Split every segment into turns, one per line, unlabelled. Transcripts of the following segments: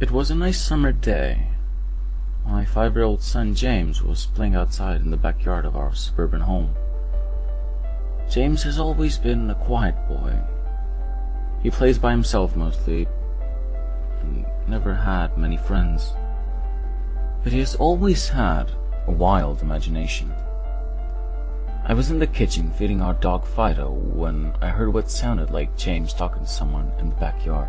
It was a nice summer day. My 5-year-old son James was playing outside in the backyard of our suburban home. James has always been a quiet boy. He plays by himself mostly, and never had many friends. But he has always had a wild imagination. I was in the kitchen feeding our dog Fido when I heard what sounded like James talking to someone in the backyard.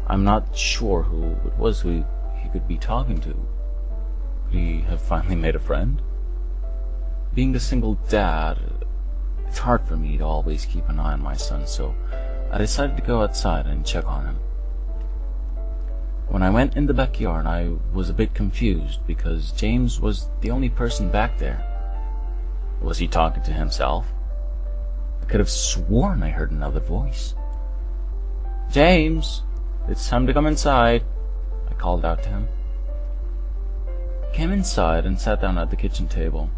I'm not sure who it was who he could be talking to. Could he have finally made a friend? Being a single dad, it's hard for me to always keep an eye on my son, so I decided to go outside and check on him. When I went in the backyard, I was a bit confused because James was the only person back there. Was he talking to himself? I could have sworn I heard another voice. "James, it's time to come inside," I called out to him. He came inside and sat down at the kitchen table.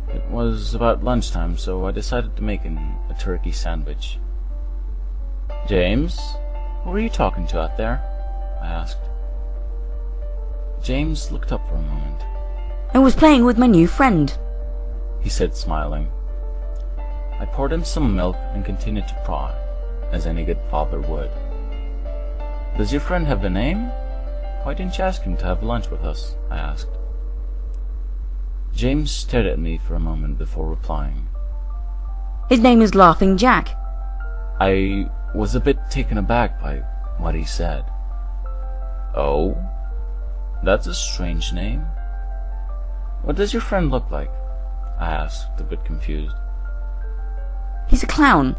It was about lunchtime, so I decided to make him a turkey sandwich. "James, who are you talking to out there?" I asked. James looked up for a moment.
"I was playing with my new friend,"
he said, smiling. I poured him some milk and continued to prod, as any good father would. "Does your friend have a name? Why didn't you ask him to have lunch with us?" I asked. James stared at me for a moment before replying.
"His name is Laughing Jack."
I was a bit taken aback by what he said. "Oh? That's a strange name. What does your friend look like?" I asked, a bit confused.
"He's a clown.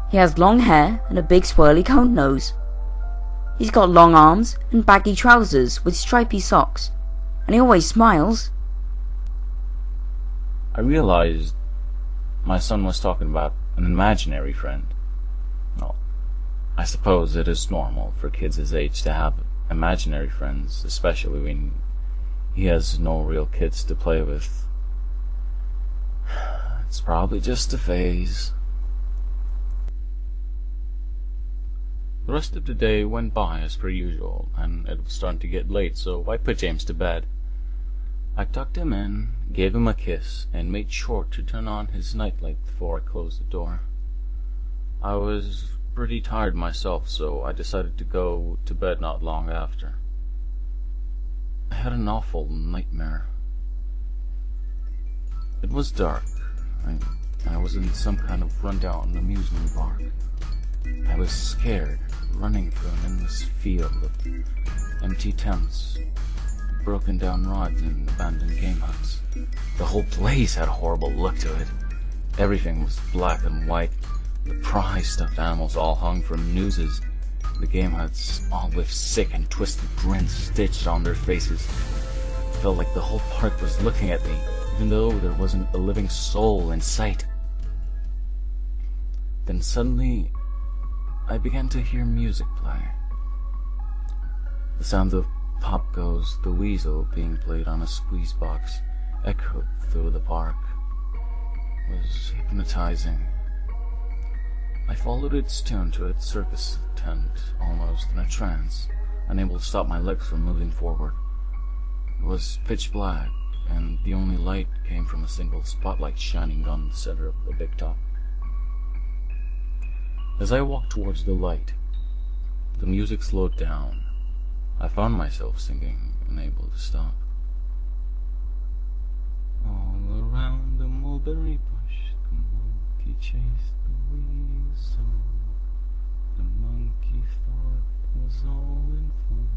He has long hair and a big swirly cone nose. He's got long arms and baggy trousers with stripy socks, and he always smiles."
I realized my son was talking about an imaginary friend. Well, I suppose it is normal for kids his age to have imaginary friends, especially when he has no real kids to play with. It's probably just a phase. The rest of the day went by as per usual, and it was starting to get late, so I put James to bed. I tucked him in, gave him a kiss, and made sure to turn on his nightlight before I closed the door. I was pretty tired myself, so I decided to go to bed not long after. I had an awful nightmare. It was dark. I was in some kind of rundown amusement park. I was scared, running through an endless field of empty tents, broken down rods, and abandoned game huts. The whole place had a horrible look to it. Everything was black and white. The prize stuffed animals all hung from nooses. The game huts all with sick and twisted grins stitched on their faces. It felt like the whole park was looking at me, even though there wasn't a living soul in sight. Then suddenly, I began to hear music play. The sounds of Pop Goes the Weasel being played on a squeeze box echoed through the park. It was hypnotizing. I followed its tune to its circus tent, almost in a trance, unable to stop my legs from moving forward. It was pitch black, and the only light came from a single spotlight shining on the center of the big top. As I walked towards the light, the music slowed down. I found myself singing, unable to stop. All around the mulberry bush, the monkey chased the weasel. The monkey thought it was all in fun.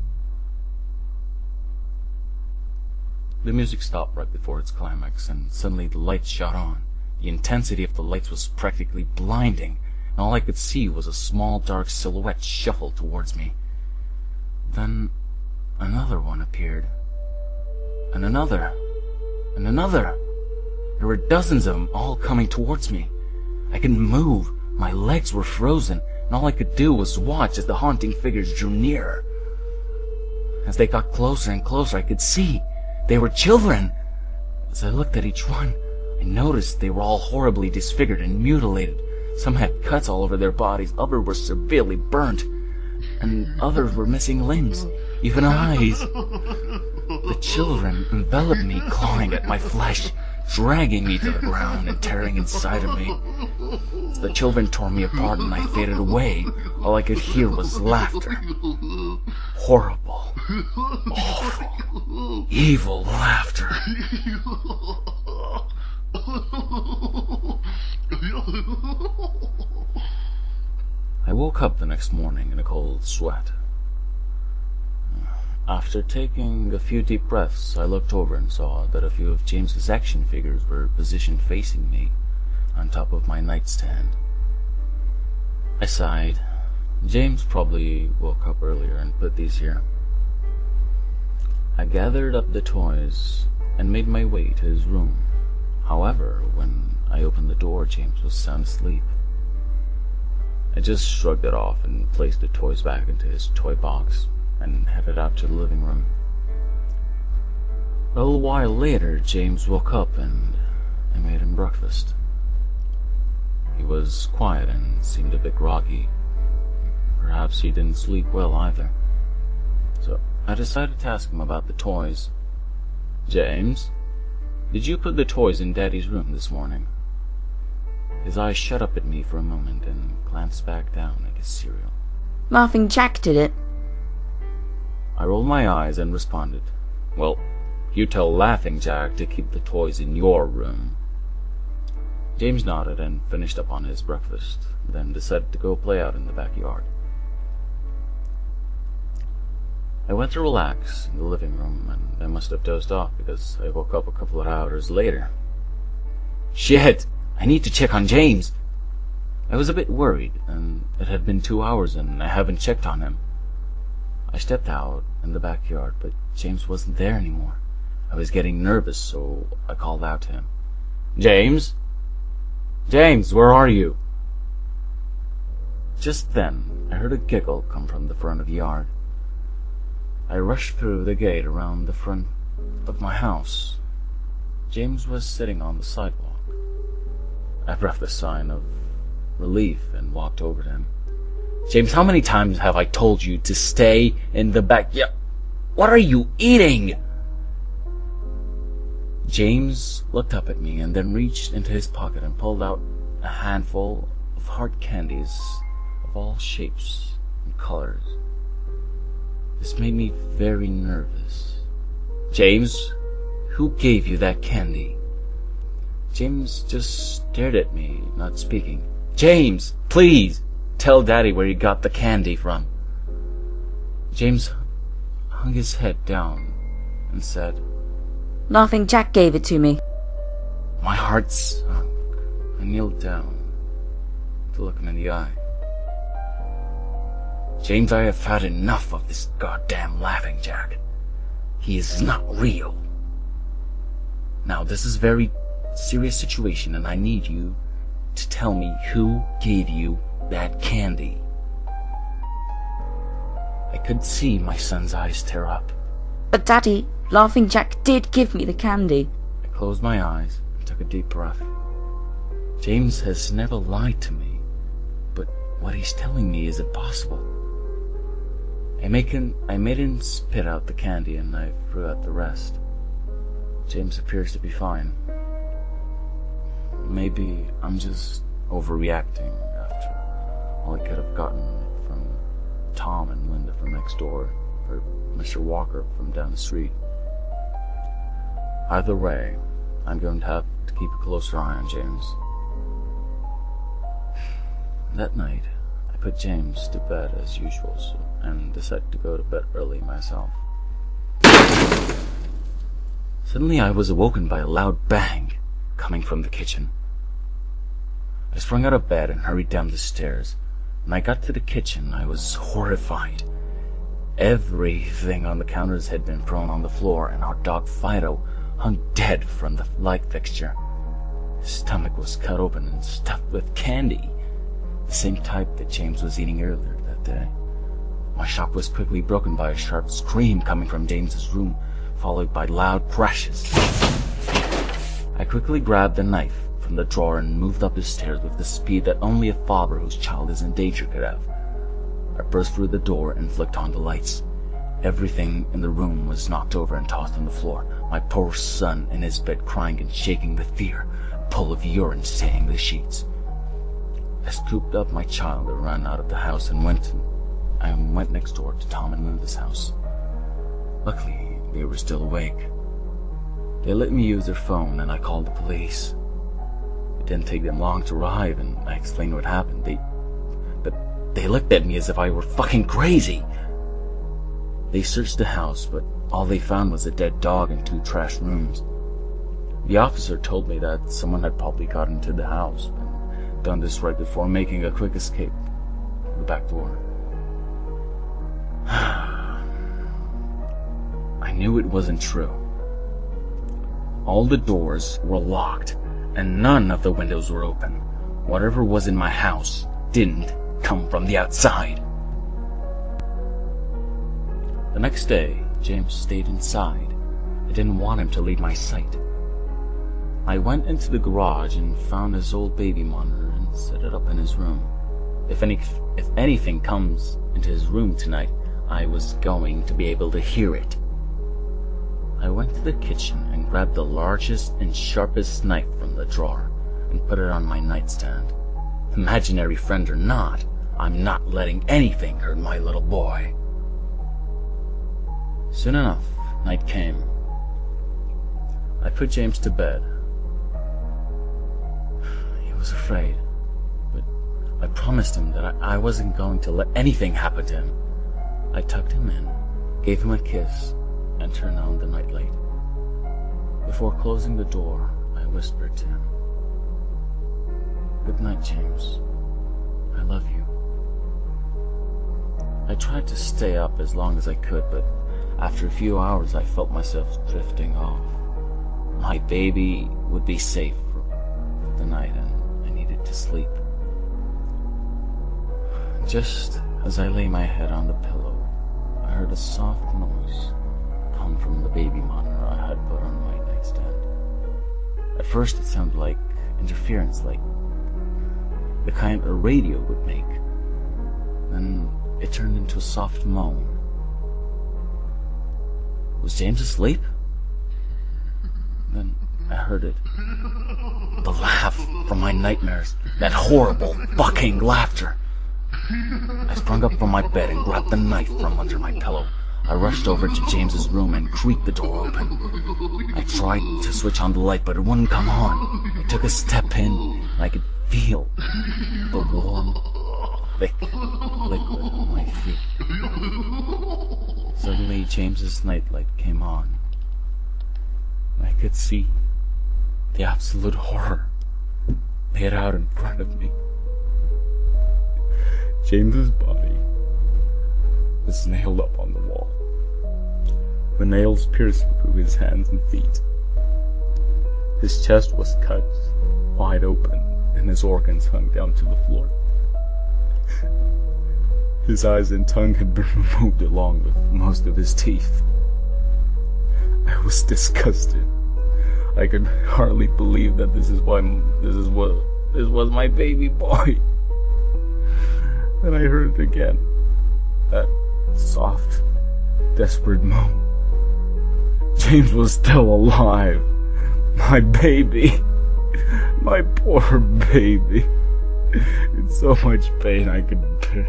The music stopped right before its climax, and suddenly the lights shot on. The intensity of the lights was practically blinding, and all I could see was a small dark silhouette shuffle towards me. Then another one appeared, and another, and another. There were dozens of them all coming towards me. I couldn't move, my legs were frozen, and all I could do was watch as the haunting figures drew nearer. As they got closer and closer, I could see they were children. As I looked at each one, I noticed they were all horribly disfigured and mutilated. Some had cuts all over their bodies, others were severely burnt. and others were missing limbs, even eyes. The children enveloped me, clawing at my flesh, dragging me to the ground and tearing inside of me. As the children tore me apart and I faded away, all I could hear was laughter. Horrible, awful, evil laughter. I woke up the next morning in a cold sweat. After taking a few deep breaths, I looked over and saw that a few of James's action figures were positioned facing me on top of my nightstand. I sighed. James probably woke up earlier and put these here. I gathered up the toys and made my way to his room. However, when I opened the door, James was sound asleep. I just shrugged it off and placed the toys back into his toy box and headed out to the living room. A little while later, James woke up and I made him breakfast. He was quiet and seemed a bit groggy. Perhaps he didn't sleep well either. So I decided to ask him about the toys. James, did you put the toys in Daddy's room this morning? His eyes shut up at me for a moment and glanced back down at his cereal.
Laughing Jack did it.
I rolled my eyes and responded, "Well, you tell Laughing Jack to keep the toys in your room." James nodded and finished up on his breakfast, then decided to go play out in the backyard. I went to relax in the living room, and I must have dozed off because I woke up a couple of hours later. Shit! I need to check on James! I was a bit worried, and it had been 2 hours and I haven't checked on him. I stepped out in the backyard, but James wasn't there anymore. I was getting nervous, so I called out to him. James? James, where are you? Just then, I heard a giggle come from the front of the yard. I rushed through the gate around the front of my house. James was sitting on the sidewalk. I breathed a sign of relief and walked over to him. James, how many times have I told you to stay in the backyard? What are you eating? James looked up at me and then reached into his pocket and pulled out a handful of hard candies of all shapes and colors. This made me very nervous. James, who gave you that candy? James just stared at me, not speaking. James, please, tell Daddy where you got the candy from. James hung his head down and said,
Laughing Jack gave it to me.
My heart sunk. I kneeled down to look him in the eye. James, I have had enough of this goddamn Laughing Jack. He is not real. Now, this is a very serious situation, and I need you to tell me who gave you that candy. I could see my son's eyes tear up.
But Daddy, Laughing Jack did give me the candy.
I closed my eyes and took a deep breath. James has never lied to me, but what he's telling me is impossible. I made him spit out the candy and I threw out the rest. James appears to be fine. Maybe I'm just overreacting after all I could have gotten from Tom and Linda from next door, or Mr. Walker from down the street. Either way, I'm going to have to keep a closer eye on James. That night, I put James to bed as usual and decided to go to bed early myself. Suddenly I was awoken by a loud bang coming from the kitchen. I sprung out of bed and hurried down the stairs. When I got to the kitchen, I was horrified. Everything on the counters had been thrown on the floor, and our dog Fido hung dead from the light fixture. His stomach was cut open and stuffed with candy, the same type that James was eating earlier that day. My shock was quickly broken by a sharp scream coming from James's room, followed by loud crashes. I quickly grabbed the knife from the drawer and moved up the stairs with the speed that only a father whose child is in danger could have. I burst through the door and flicked on the lights. Everything in the room was knocked over and tossed on the floor. My poor son in his bed crying and shaking with fear, a pool of urine staining the sheets. I scooped up my child and ran out of the house and went next door to Tom and Linda's house. Luckily, they were still awake. They let me use their phone and I called the police. It didn't take them long to arrive and I explained what happened. They looked at me as if I were fucking crazy. They searched the house, but all they found was a dead dog and 2 trash rooms. The officer told me that someone had probably got into the house and done this right before making a quick escape through the back door. I knew it wasn't true. All the doors were locked and none of the windows were open. Whatever was in my house didn't come from the outside. The next day, James stayed inside. I didn't want him to leave my sight. I went into the garage and found his old baby monitor and set it up in his room. If anything comes into his room tonight, I was going to be able to hear it. I went to the kitchen and grabbed the largest and sharpest knife from the drawer and put it on my nightstand. Imaginary friend or not, I'm not letting anything hurt my little boy. Soon enough, night came. I put James to bed. He was afraid, but I promised him that I wasn't going to let anything happen to him. I tucked him in, gave him a kiss, and turned on the nightlight. Before closing the door, I whispered to him, "Good night, James. I love you." I tried to stay up as long as I could, but after a few hours I felt myself drifting off. My baby would be safe for the night and I needed to sleep. Just as I lay my head on the pillow, I heard a soft noise come from the baby monitor I had put on my nightstand. At first it sounded like interference, like the kind a radio would make. Then it turned into a soft moan. Was James asleep? Then I heard it. The laugh from my nightmares. That horrible, fucking laughter. I sprung up from my bed and grabbed the knife from under my pillow. I rushed over to James's room and creaked the door open. I tried to switch on the light, but it wouldn't come on. I took a step in, and I could feel the warm, thick liquid on my feet. Suddenly, James's nightlight came on. I could see the absolute horror laid out in front of me. James's body was nailed up on the wall, the nails piercing through his hands and feet. His chest was cut wide open, and his organs hung down to the floor. His eyes and tongue had been removed along with most of his teeth. I was disgusted. I could hardly believe that this was my baby boy. Then I heard it again. That soft, desperate moan. James was still alive. My baby. My poor baby. In so much pain I could bear.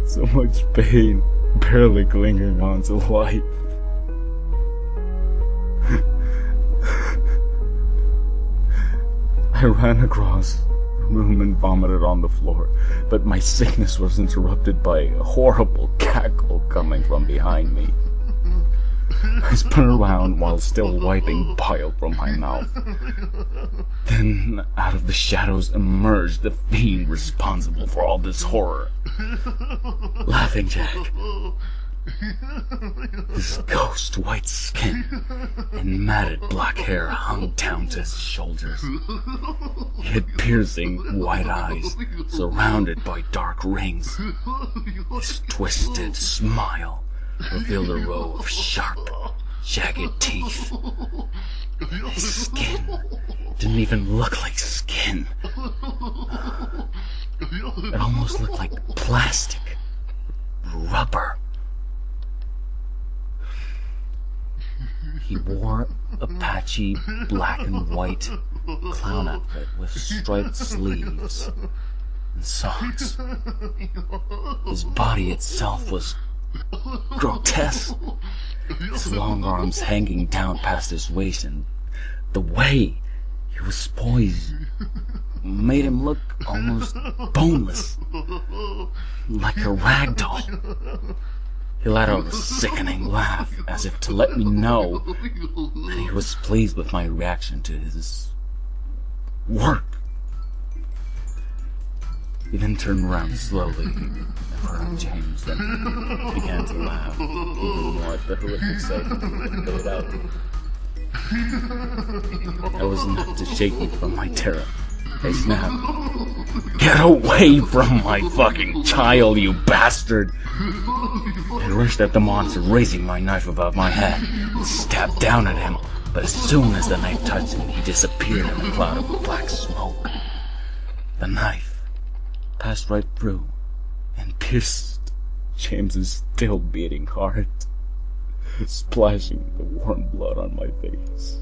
So much pain, barely clinging on to life. I ran across the room and vomited on the floor, but my sickness was interrupted by a horrible cackle coming from behind me. I spun around while still wiping bile from my mouth. Then, out of the shadows emerged the fiend responsible for all this horror. Laughing Jack. His ghost white skin and matted black hair hung down to his shoulders. He had piercing white eyes surrounded by dark rings. His twisted smile revealed a row of sharp, jagged teeth. His skin didn't even look like skin. It almost looked like plastic, rubber. He wore a patchy black and white clown outfit with striped sleeves and socks. His body itself was grotesque, his long arms hanging down past his waist, and the way he was poised made him look almost boneless, like a rag doll. He let out a sickening laugh, as if to let me know that he was pleased with my reaction to his work. He then turned around slowly and turned to James, then began to laugh even more at the horrific sight he played out. That was enough to shake me from my terror. I snapped, "Get away from my fucking child, you bastard!" I rushed at the monster, raising my knife above my head, and stabbed down at him, but as soon as the knife touched him, he disappeared in a cloud of black smoke. The knife passed right through and pierced James's still beating heart, splashing the warm blood on my face.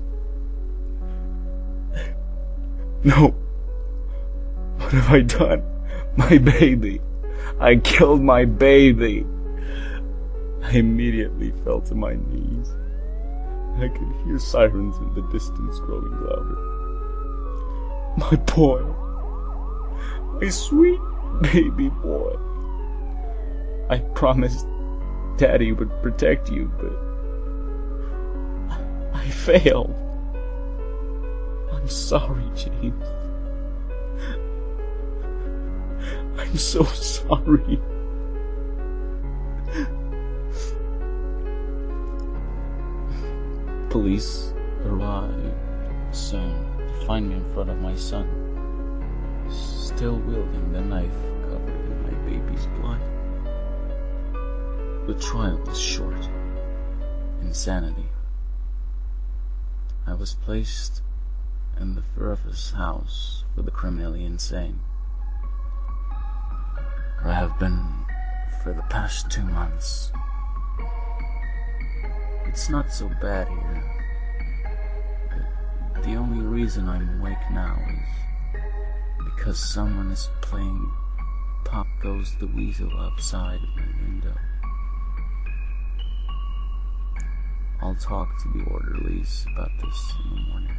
No! What have I done? My baby! I killed my baby! I immediately fell to my knees. I could hear sirens in the distance growing louder. My boy! My sweet baby boy! I promised Daddy would protect you, but I failed. I'm sorry, James. I'm so sorry. Police arrived soon to find me in front of my son, still wielding the knife covered in my baby's blood. The trial was short. Insanity. I was placed in the Furthest house for the criminally insane, where I have been for the past 2 months. It's not so bad here. The only reason I'm awake now is because someone is playing Pop Goes the Weasel outside of my window. I'll talk to the orderlies about this in the morning.